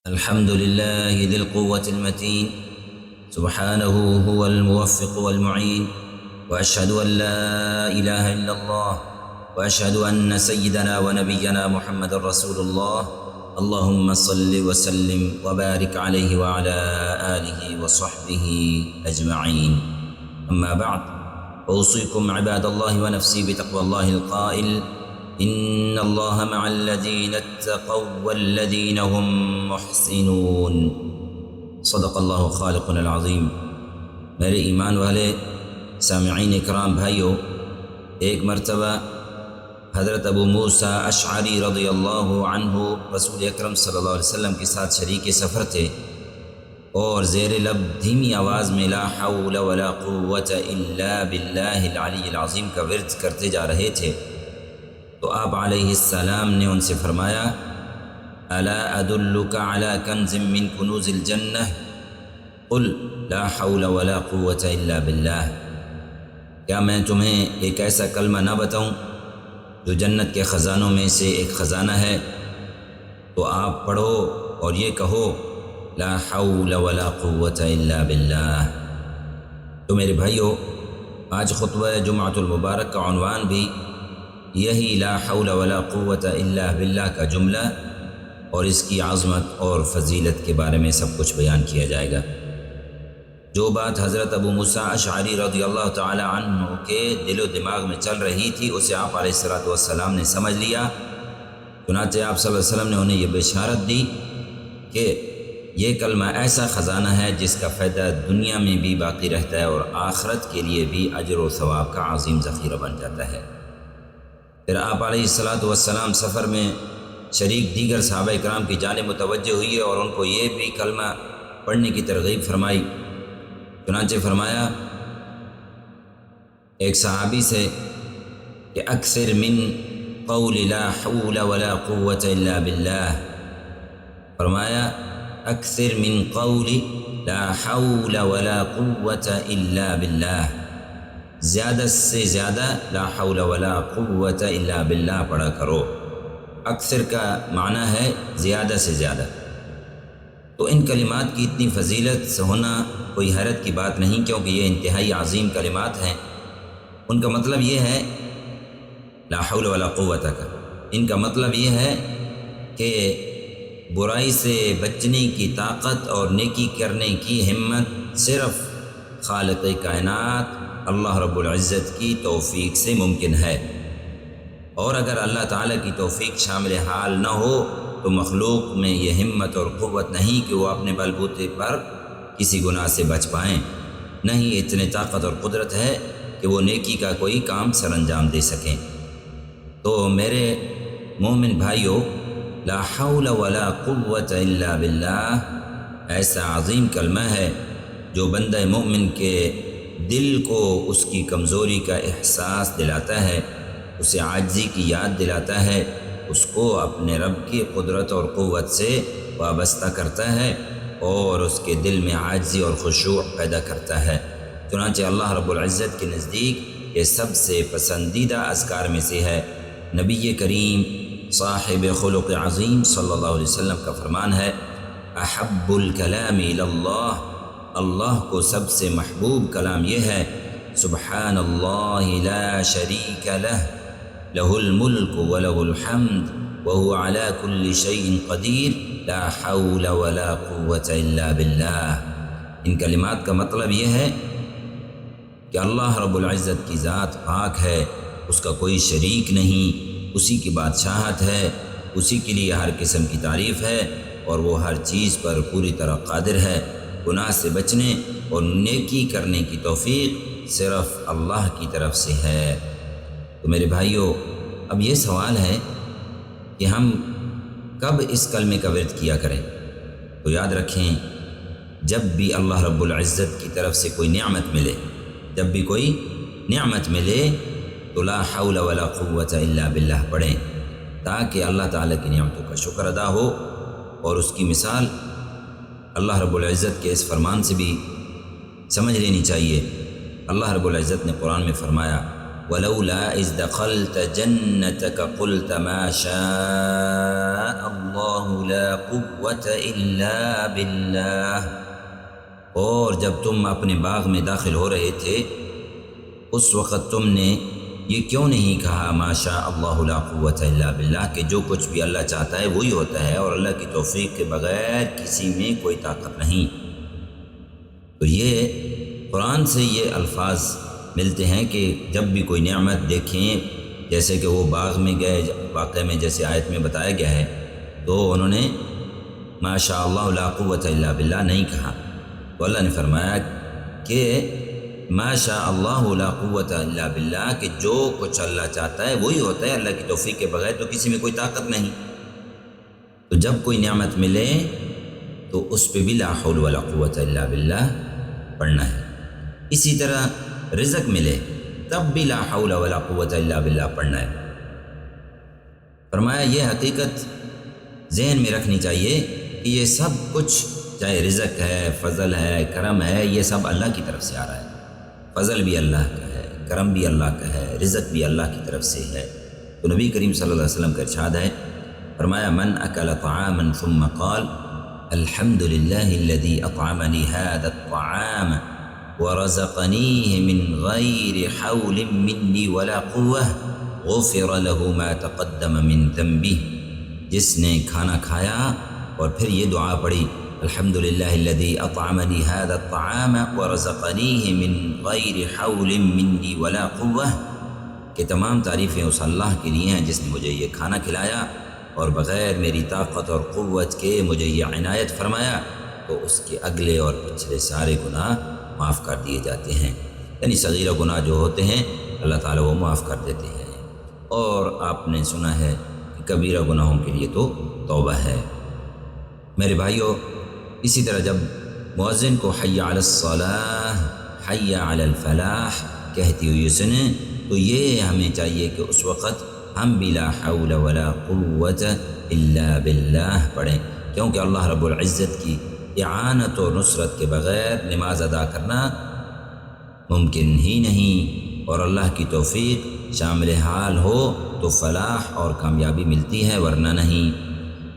الحمد لله ذي القوة المتين سبحانه هو الموفق والمعين، وأشهد أن لا إله إلا الله، وأشهد أن سيدنا ونبينا محمد رسول الله. اللهم صل وسلم وبارك عليه وعلى آله وصحبه أجمعين. أما بعد، أوصيكم عباد الله ونفسي بتقوى الله القائل: إن الله مع الذين اتقوا والذين هم محسنون. صدق اللہ خالقنا العظیم. میرے ایمان والے سامعین اکرام بھائیو، ایک مرتبہ حضرت ابو موسیٰ اشعری رضی اللہ عنہ رسول اکرم صلی اللہ علیہ وسلم کے ساتھ شریک سفر تھے اور زیر لب دھیمی آواز میں لا حول ولا قوة الا باللہ العلی العظیم کا ورد کرتے جا رہے تھے، تو آپ علیہ السلام نے ان سے فرمایا: الا ادلک علی کنز من کنوز الجنہ قل لا حول ولا قوة الا باللہ. کیا میں تمہیں ایک ایسا کلمہ نہ بتاؤں جو جنت کے خزانوں میں سے ایک خزانہ ہے؟ تو آپ پڑھو اور یہ کہو: لا حول ولا قوة الا باللہ. تو میرے بھائیو، آج خطبہ جمعۃ المبارک کا عنوان بھی یہی لا حول ولا قوة الا باللہ کا جملہ اور اس کی عظمت اور فضیلت کے بارے میں سب کچھ بیان کیا جائے گا. جو بات حضرت ابو موسیٰ اشعری رضی اللہ تعالی عنہ کے دل و دماغ میں چل رہی تھی، اسے آپ علیہ السلام نے سمجھ لیا. چنانچہ آپ صلی اللہ علیہ وسلم نے انہیں یہ بشارت دی کہ یہ کلمہ ایسا خزانہ ہے جس کا فائدہ دنیا میں بھی باقی رہتا ہے اور آخرت کے لیے بھی اجر و ثواب کا عظیم ذخیرہ بن جاتا ہے. پھر آپ علیہ السلام سفر میں شریک دیگر صحابہ کرام کی جانب متوجہ ہوئی اور ان کو یہ بھی کلمہ پڑھنے کی ترغیب فرمائی. چنانچہ فرمایا ایک صحابی سے کہ اکثر من قول لا حول ولا قوة الا باللہ، فرمایا اکثر من قول لا حول ولا قوة الا باللہ، زیادہ سے زیادہ لا حول ولا قوة الا باللہ پڑھا کرو. اکثر کا معنی ہے زیادہ سے زیادہ. تو ان کلمات کی اتنی فضیلت ہونا کوئی حیرت کی بات نہیں، کیونکہ یہ انتہائی عظیم کلمات ہیں. ان کا مطلب یہ ہے لا حول ولا قوت کا، ان کا مطلب یہ ہے کہ برائی سے بچنے کی طاقت اور نیکی کرنے کی ہمت صرف خالق کائنات اللہ رب العزت کی توفیق سے ممکن ہے، اور اگر اللہ تعالیٰ کی توفیق شامل حال نہ ہو تو مخلوق میں یہ ہمت اور قوت نہیں کہ وہ اپنے بل بوتے پر کسی گناہ سے بچ پائیں، نہ ہی اتنے طاقت اور قدرت ہے کہ وہ نیکی کا کوئی کام سر انجام دے سکیں. تو میرے مومن بھائیوں، لا حول ولا قوة الا باللہ ایسا عظیم کلمہ ہے جو بندہ مومن کے دل کو اس کی کمزوری کا احساس دلاتا ہے، اسے عاجزی کی یاد دلاتا ہے، اس کو اپنے رب کی قدرت اور قوت سے وابستہ کرتا ہے اور اس کے دل میں عاجزی اور خشوع پیدا کرتا ہے. چنانچہ اللہ رب العزت کے نزدیک یہ سب سے پسندیدہ اذکار میں سے ہے. نبی کریم صاحب خلق عظیم صلی اللہ علیہ وسلم کا فرمان ہے: احب الکلام الی اللہ، اللہ کو سب سے محبوب کلام یہ ہے: سبحان اللہ لا شریک لہ، لہ الملک ولہ الحمد وہو علی کل شیء قدیر، لا حول ولا قوة الا باللہ. ان کلمات کا مطلب یہ ہے کہ اللہ رب العزت کی ذات پاک ہے، اس کا کوئی شریک نہیں، اسی کی بادشاہت ہے، اسی کے لیے ہر قسم کی تعریف ہے اور وہ ہر چیز پر پوری طرح قادر ہے. گناہ سے بچنے اور نیکی کرنے کی توفیق صرف اللہ کی طرف سے ہے. تو میرے بھائیوں، اب یہ سوال ہے کہ ہم کب اس کلمے کا ورد کیا کریں؟ تو یاد رکھیں، جب بھی اللہ رب العزت کی طرف سے کوئی نعمت ملے، جب بھی کوئی نعمت ملے تو لا حول ولا قوة الا باللہ پڑھیں، تاکہ اللہ تعالیٰ کی نعمتوں کا شکر ادا ہو. اور اس کی مثال اللہ رب العزت کے اس فرمان سے بھی سمجھ لینی چاہیے. اللہ رب العزت نے قرآن میں فرمایا: وَلَوْلَا إِذْ دَخَلْتَ جَنَّتَكَ قُلْتَ مَا شَاءَ اللَّهُ لَا قوة إلا بالله۔ اور جب تم اپنے باغ میں داخل ہو رہے تھے اس وقت تم نے یہ کیوں نہیں کہا ما شاء اللہ لا قوة الا باللہ، کہ جو کچھ بھی اللہ چاہتا ہے وہی ہوتا ہے اور اللہ کی توفیق کے بغیر کسی میں کوئی طاقت نہیں۔ تو یہ قرآن سے یہ الفاظ ملتے ہیں کہ جب بھی کوئی نعمت دیکھیں، جیسے کہ وہ باغ میں گئے، واقعہ میں جیسے آیت میں بتایا گیا ہے، تو انہوں نے ما شاء اللہ لا قوة الا باللہ نہیں کہا، تو اللہ نے فرمایا کہ ما شاء اللہ لا قوة الا باللہ، کہ جو کچھ اللہ چاہتا ہے وہی ہوتا ہے، اللہ کی توفیق کے بغیر تو کسی میں کوئی طاقت نہیں۔ تو جب کوئی نعمت ملے تو اس پہ بھی لا حول ولا قوة الا باللہ پڑھنا ہے۔ اسی طرح رزق ملے تب بھی لا حول ولا قوة الا باللہ پڑھنا ہے۔ فرمایا یہ حقیقت ذہن میں رکھنی چاہیے کہ یہ سب کچھ، چاہے رزق ہے، فضل ہے، کرم ہے، یہ سب اللہ کی طرف سے آ رہا ہے۔ فضل بھی اللہ کا ہے، کرم بھی اللہ کا ہے، رزق بھی اللہ کی طرف سے ہے۔ تو نبی کریم صلی اللہ علیہ وسلم کا ارشاد ہے، فرمایا من اکل طعاما ثم قال الحمد للہ الذی اطعمنی هذا الطعام ورزقنیہ من غیر حول منی ولا قوة غفر له ما تقدم من ذنبہ، جس نے کھانا کھایا اور پھر یہ دعا پڑھی الحمدللہ الذی اطعمنی هذا الطعام ورزقنیہ من غیر حول منی ولا قوة، کہ تمام تعریفیں اس اللہ کے لیے ہیں جس نے مجھے یہ کھانا کھلایا اور بغیر میری طاقت اور قوت کے مجھے یہ عنایت فرمایا، تو اس کے اگلے اور پچھلے سارے گناہ معاف کر دیے جاتے ہیں۔ یعنی صغیرہ گناہ جو ہوتے ہیں اللہ تعالیٰ وہ معاف کر دیتے ہیں، اور آپ نے سنا ہے کہ کبیرہ گناہوں کے لیے تو توبہ ہے۔ میرے بھائیو، اسی طرح جب مؤذن کو حی علی الصلاح، حی علی الفلاح کہتی ہوئی سنیں تو یہ ہمیں چاہیے کہ اس وقت ہم بھی لا حول ولا قوة الا باللہ پڑھیں، کیونکہ اللہ رب العزت کی اعانت و نصرت کے بغیر نماز ادا کرنا ممکن ہی نہیں، اور اللہ کی توفیق شامل حال ہو تو فلاح اور کامیابی ملتی ہے، ورنہ نہیں۔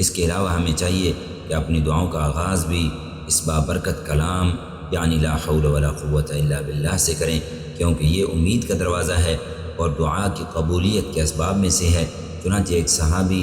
اس کے علاوہ ہمیں چاہیے کہ اپنی دعاؤں کا آغاز بھی اس بابرکت کلام یعنی لا حول ولا قوة الا باللہ سے کریں، کیونکہ یہ امید کا دروازہ ہے اور دعا کی قبولیت کے اسباب میں سے ہے۔ چنانچہ ایک صحابی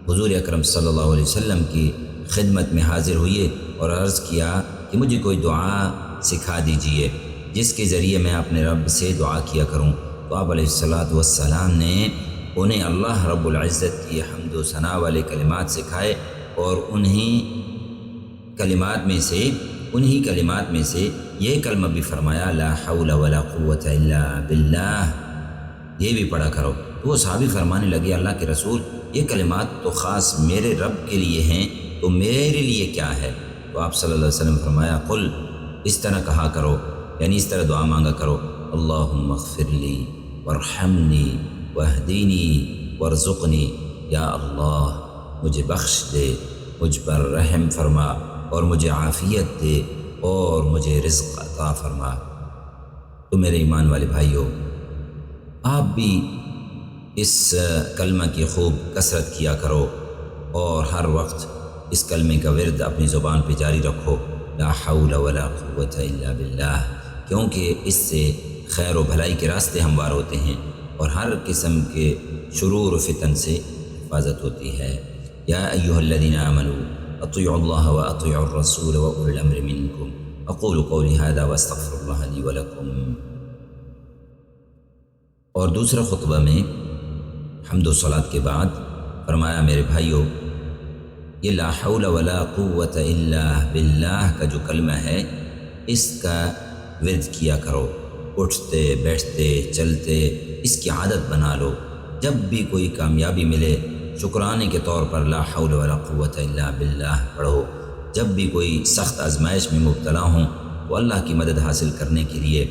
حضور اکرم صلی اللہ علیہ وسلم کی خدمت میں حاضر ہوئے اور عرض کیا کہ مجھے کوئی دعا سکھا دیجئے جس کے ذریعے میں اپنے رب سے دعا کیا کروں، تو آپ علیہ السلام نے انہیں اللہ رب العزت کی حمد و ثنا والے کلمات سکھائے، اور انہی کلمات میں سے یہ کلمہ بھی فرمایا لا حول ولا قوة الا باللہ، یہ بھی پڑھا کرو۔ تو وہ صحابی فرمانے لگے اللہ کے رسول، یہ کلمات تو خاص میرے رب کے لیے ہیں، تو میرے لیے کیا ہے؟ تو آپ صلی اللہ علیہ وسلم فرمایا قل، اس طرح کہا کرو، یعنی اس طرح دعا مانگا کرو، اللہم اغفر لی وارحمنی واہدینی وارزقنی، یا اللہ مجھے بخش دے، مجھ پر رحم فرما اور مجھے عافیت دے اور مجھے رزق عطا فرما۔ تو میرے ایمان والے بھائیو، آپ بھی اس کلمہ کی خوب کثرت کیا کرو اور ہر وقت اس کلمے کا ورد اپنی زبان پہ جاری رکھو، لا حول ولا قوة الا باللہ، کیونکہ اس سے خیر و بھلائی کے راستے ہموار ہوتے ہیں اور ہر قسم کے شرور و فتن سے حفاظت ہوتی ہے۔ یا ایہا الذین آمنوا اطیعوا اللہ واطیعوا الرسول واولی الامر منکم، اقول قولی ھذا واستغفر اللہ لی ولکم۔ اور دوسرا خطبہ میں حمد و صلاۃ کے بعد فرمایا میرے بھائیو، یہ لا حول ولا قوة الا باللہ کا جو کلمہ ہے اس کا ورد کیا کرو، اٹھتے بیٹھتے چلتے اس کی عادت بنا لو۔ جب بھی کوئی کامیابی ملے شکرانے کے طور پر لا حول ولا قوة الا باللہ پڑھو، جب بھی کوئی سخت آزمائش میں مبتلا ہوں تو اللہ کی مدد حاصل کرنے کے لیے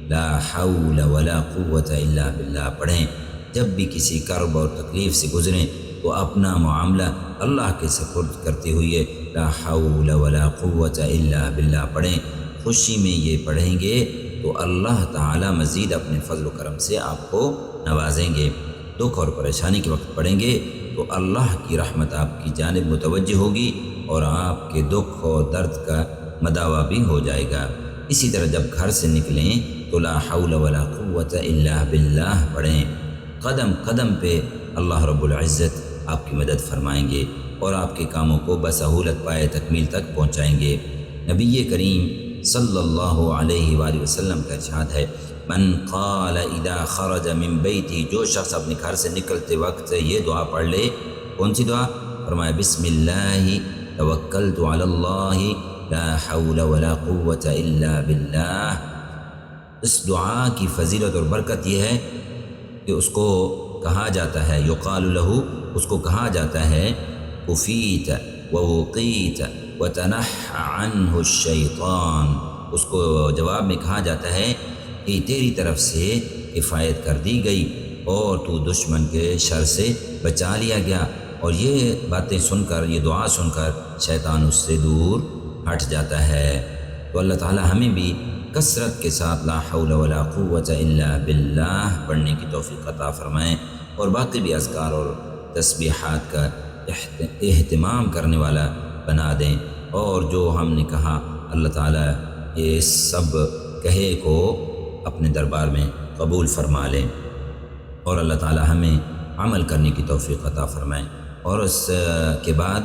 لا حول ولا قوة الا باللہ پڑھیں۔ جب بھی کسی کرب اور تکلیف سے گزریں تو اپنا معاملہ اللہ کے سپرد کرتے ہوئے لا حول ولا قوة الا باللہ پڑھیں۔ خوشی میں یہ پڑھیں گے تو اللہ تعالی مزید اپنے فضل و کرم سے آپ کو نوازیں گے، دکھ اور پریشانی کے وقت پڑھیں گے تو اللہ کی رحمت آپ کی جانب متوجہ ہوگی اور آپ کے دکھ اور درد کا مداوع بھی ہو جائے گا۔ اسی طرح جب گھر سے نکلیں تو لا حول ولا قوت الا باللہ پڑھیں۔ قدم قدم پہ اللہ رب العزت آپ کی مدد فرمائیں گے اور آپ کے کاموں کو بسہولت پائے تکمیل تک پہنچائیں گے۔ نبی کریم صلی اللہ علیہ وآلہ وسلم کا ارشاد ہے، من قال اذا خرج من بیتی، جو شخص اپنے گھر سے نکلتے وقت یہ دعا پڑھ لے۔ کون سی دعا؟ فرمایا بسم اللہ توکلت علی اللہ لا حول ولا قوت الا باللہ۔ اس دعا کی فضیلت اور برکت یہ ہے کہ اس کو کہا جاتا ہے، یقال لہ، اس کو کہا جاتا ہے کفیت ووقیت وتنحى عنہ الشیطان، اس کو جواب میں کہا جاتا ہے کہ تیری طرف سے کفایت کر دی گئی اور تو دشمن کے شر سے بچا لیا گیا۔ اور یہ باتیں سن کر، یہ دعا سن کر شیطان اس سے دور ہٹ جاتا ہے۔ تو اللہ تعالی ہمیں بھی کثرت کے ساتھ لا حول ولا قوت الا باللہ پڑھنے کی توفیق عطا فرمائیں اور باقی بھی اذکار اور تسبیحات کا اہتمام کرنے والا بنا دیں۔ اور جو ہم نے کہا اللہ تعالیٰ یہ سب کہے کو اپنے دربار میں قبول فرما لیں اور اللہ تعالیٰ ہمیں عمل کرنے کی توفیق عطا فرمائیں۔ اور اس کے بعد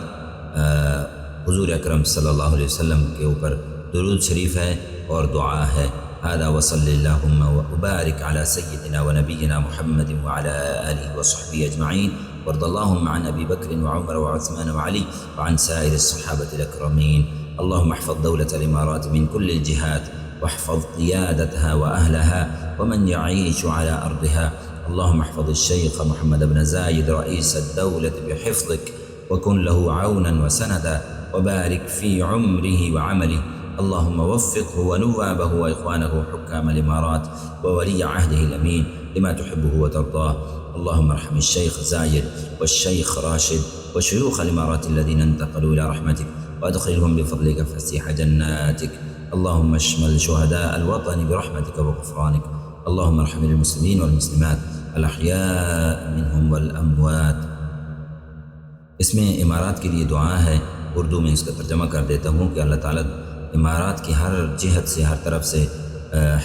حضور اکرم صلی اللہ علیہ وسلم کے اوپر درود شریف ہے اور دعا ہے۔ هذا وصلی اللہم وبارک علی سیدنا ونبینا محمد وعلى آلہ وصحبہ اجمعین، وارض اللہم عن ابی بکر وعمر وعثمان وعلی وعن سائر الصحابة الاکرمین۔ اللہم احفظ دولة الامارات من كل الجهات واحفظ قيادتها وأهلها ومن يعيش على أرضها، اللهم احفظ الشيخ محمد بن زايد رئيس الدولة بحفظك وكن له عونا وسندا وبارك في عمره وعمله، اللهم وفقه ونوابه وإخوانه حكام الإمارات وولي عهده الأمين لما تحبه وترضاه، اللهم ارحم الشيخ زايد والشيخ راشد وشيوخ الإمارات الذين انتقلوا إلى رحمتك وأدخلهم بفضلك فسيح جناتك، اللهم اشمل شهداء الوطن برحمتك وغفرانك، اللهم ارحم المسلمين والمسلمات الأحياء منهم والأموات۔ اس میں امارات کے لیے دعا ہے، اردو میں اس کا ترجمہ کر دیتا ہوں کہ اللہ تعالیٰ امارات کی ہر جہت سے، ہر طرف سے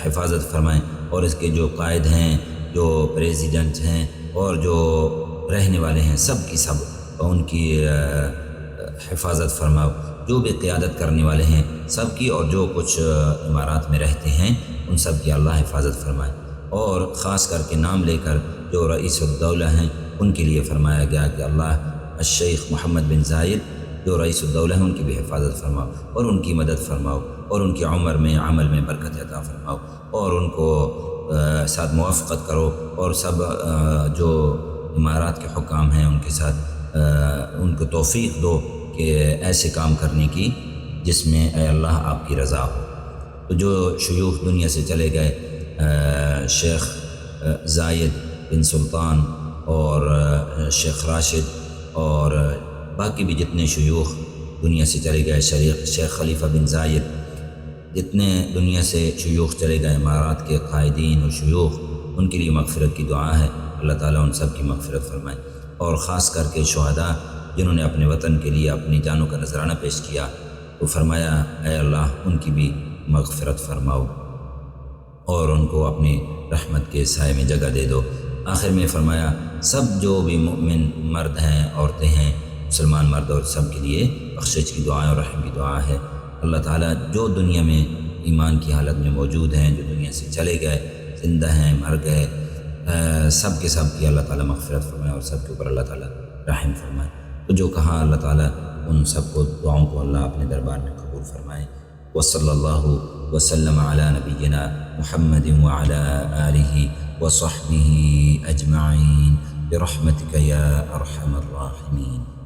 حفاظت فرمائیں اور اس کے جو قائد ہیں، جو پریزیڈنٹ ہیں اور جو رہنے والے ہیں، سب کی سب ان کی حفاظت فرماؤ، جو بھی قیادت کرنے والے ہیں سب کی، اور جو کچھ امارات میں رہتے ہیں ان سب کی اللہ حفاظت فرمائے۔ اور خاص کر کے نام لے کر جو رئیس الدولہ ہیں ان کے لیے فرمایا گیا کہ اللہ الشیخ محمد بن زاید جو رئیس الدولہ ہیں ان کی بھی حفاظت فرماؤ اور ان کی مدد فرماؤ اور ان کی عمر میں، عمل میں برکت عطا فرماؤ اور ان کو ساتھ موافقت کرو، اور سب جو امارات کے حکام ہیں ان کے ساتھ ان کو توفیق دو کہ ایسے کام کرنے کی جس میں اے اللہ آپ کی رضا ہو۔ تو جو شیوخ دنیا سے چلے گئے، شیخ زاید بن سلطان اور شیخ راشد اور باقی بھی جتنے شیوخ دنیا سے چلے گئے، شیخ خلیفہ بن زاید، جتنے دنیا سے شیوخ چلے گئے امارات کے قائدین اور شیوخ، ان کے لیے مغفرت کی دعا ہے، اللہ تعالیٰ ان سب کی مغفرت فرمائے۔ اور خاص کر کے شہداء جنہوں نے اپنے وطن کے لیے اپنی جانوں کا نذرانہ پیش کیا، تو فرمایا اے اللہ ان کی بھی مغفرت فرماؤ اور ان کو اپنی رحمت کے سائے میں جگہ دے دو۔ آخر میں فرمایا سب جو بھی مؤمن مرد ہیں، عورتیں ہیں، مسلمان مرد اور سب کے لیے بخشش کی دعا اور رحم کی دعا ہے۔ اللہ تعالیٰ جو دنیا میں ایمان کی حالت میں موجود ہیں، جو دنیا سے چلے گئے، زندہ ہیں، مر گئے، سب کے سب کی اللہ تعالیٰ مغفرت فرمائے اور سب کے اوپر اللہ تعالیٰ رحم فرمائے۔ تو جو کہا اللہ تعالیٰ ان سب کو دعاؤں کو اللہ اپنے دربار میں قبول فرمائے۔ وصلی اللہ وسلم علی نبینا محمد وعلی آلہ وصحبہ اجمعین برحمتک یا ارحم الراحمین۔